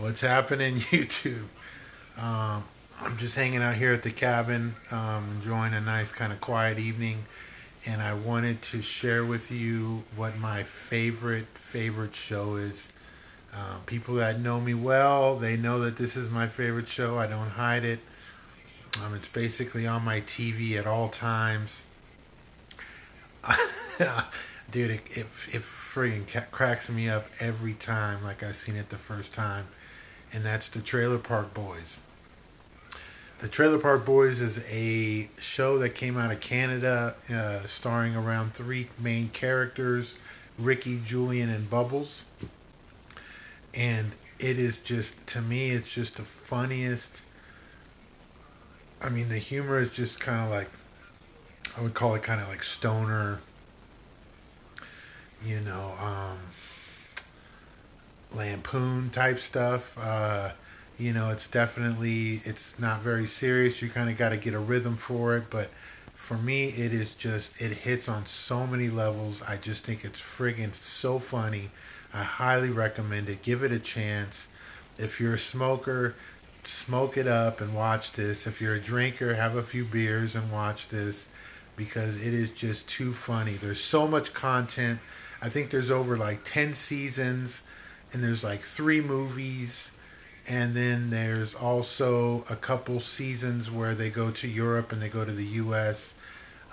What's happening, YouTube? I'm just hanging out here at the cabin, enjoying a nice kind of quiet evening, and I wanted to share with you what my favorite show is. People that know me well, they know that this is my favorite show. I don't hide it. It's basically on my TV at all times. Dude, it friggin' cracks me up every time, like I've seen it the first time, and that's the Trailer Park Boys. The Trailer Park Boys is a show that came out of Canada, starring around three main characters: Ricky, Julian, and Bubbles. And it is just, to me, it's just the funniest. I mean, the humor is just kind of like, I would call it kind of like stoner, you know, lampoon type stuff. It's definitely, it's not very serious. You kind of got to get a rhythm for it, but for me, it is just, it hits on so many levels. I just think it's friggin' so funny. I highly recommend it. Give it a chance. If you're a smoker, smoke it up and watch this. If you're a drinker, have a few beers and watch this, because it is just too funny. There's so much content. I think there's over like 10 seasons, and there's like three movies, and then there's also a couple seasons where they go to Europe and they go to the U.S.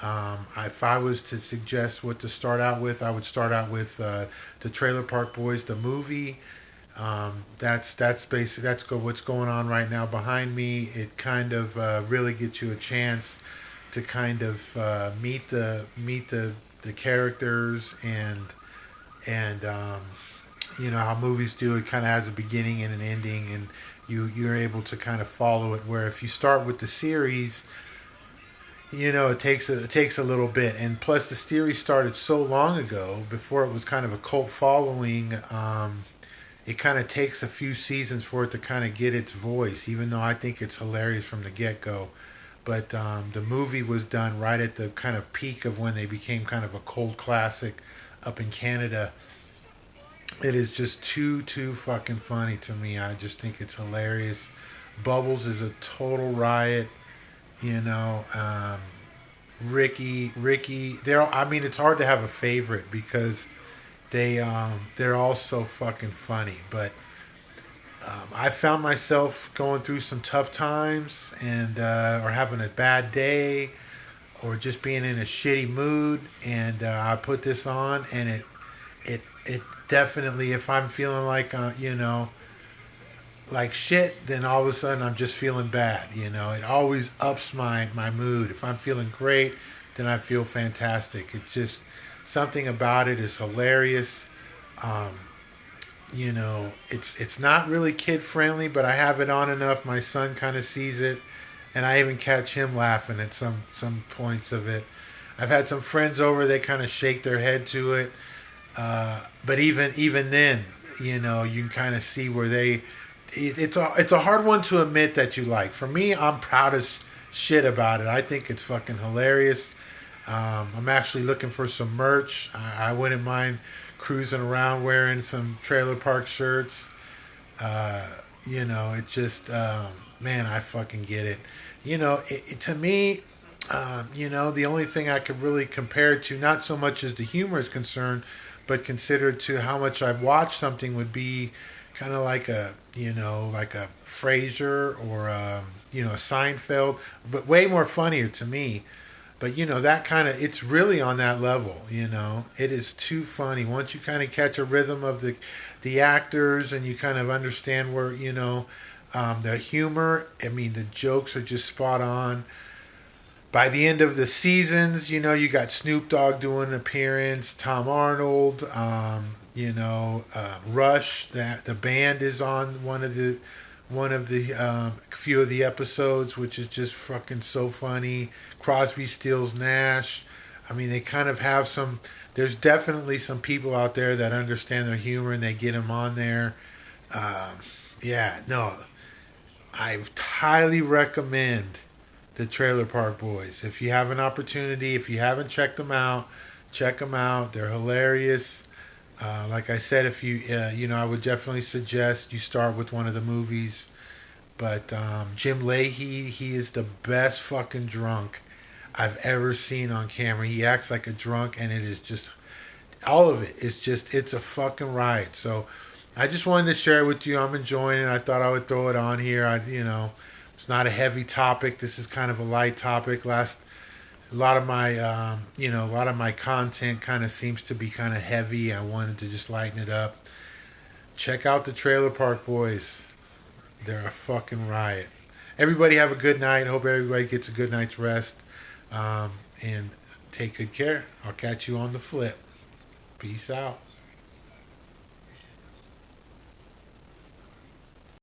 If I was to suggest what to start out with, I would start out with the Trailer Park Boys, the movie. That's basically what's going on right now behind me. It kind of really gets you a chance to kind of meet the characters, and you know how movies do. It kind of has a beginning and an ending, and you're able to kind of follow it. Where if you start with the series, it takes a little bit, and plus the series started so long ago before it was kind of a cult following. It kind of takes a few seasons for it to kind of get its voice, even though I think it's hilarious from the get go. But the movie was done right at the kind of peak of when they became kind of a cult classic up in Canada. It is just too fucking funny to me. I just think it's hilarious. Bubbles is a total riot. You know, Ricky. They're. I mean, it's hard to have a favorite because they're all so fucking funny. But I found myself going through some tough times, and or having a bad day, or just being in a shitty mood, and I put this on, and it definitely, if I'm feeling like like shit, then all of a sudden I'm just feeling bad. It always ups my mood. If I'm feeling great, then I feel fantastic. It's just something about it is hilarious. Um, it's not really kid friendly, but I have it on enough. My son kind of sees it, and I even catch him laughing at some points of it. I've had some friends over; they kind of shake their head to it, but even then, you can kind of see where it's a hard one to admit that you like. For me, I'm proud as shit about it. I think it's fucking hilarious. I'm actually looking for some merch. I wouldn't mind cruising around wearing some trailer park shirts. Uh, it just, man, I fucking get it. To me, the only thing I could really compare it to, not so much as the humor is concerned, but considered to how much I've watched something, would be kind of like like a Frasier, or a Seinfeld, but way more funnier to me. But that kind of, it's really on that level. It is too funny once you kind of catch a rhythm of the actors, and you kind of understand where the humor. I mean, the jokes are just spot on. By the end of the seasons, you got Snoop Dogg doing an appearance, Tom Arnold, Rush. That the band is on one of the few of the episodes, which is just fucking so funny. Crosby, Stills, Nash. I mean, they kind of have some. There's definitely some people out there that understand their humor, and they get them on there. Um, yeah, no, I highly recommend the Trailer Park Boys. If you have an opportunity, if you haven't checked them out, check them out. They're hilarious. Like I said, if you I would definitely suggest you start with one of the movies. But Jim Leahy, he is the best fucking drunk I've ever seen on camera. He acts like a drunk, and it is just all of it. It's a fucking riot. So I just wanted to share it with you. I'm enjoying it. I thought I would throw it on here. It's not a heavy topic. This is kind of a light topic. A lot of my, a lot of my content kind of seems to be kind of heavy. I wanted to just lighten it up. Check out the Trailer Park Boys. They're a fucking riot. Everybody have a good night. Hope everybody gets a good night's rest. And take good care. I'll catch you on the flip. Peace out.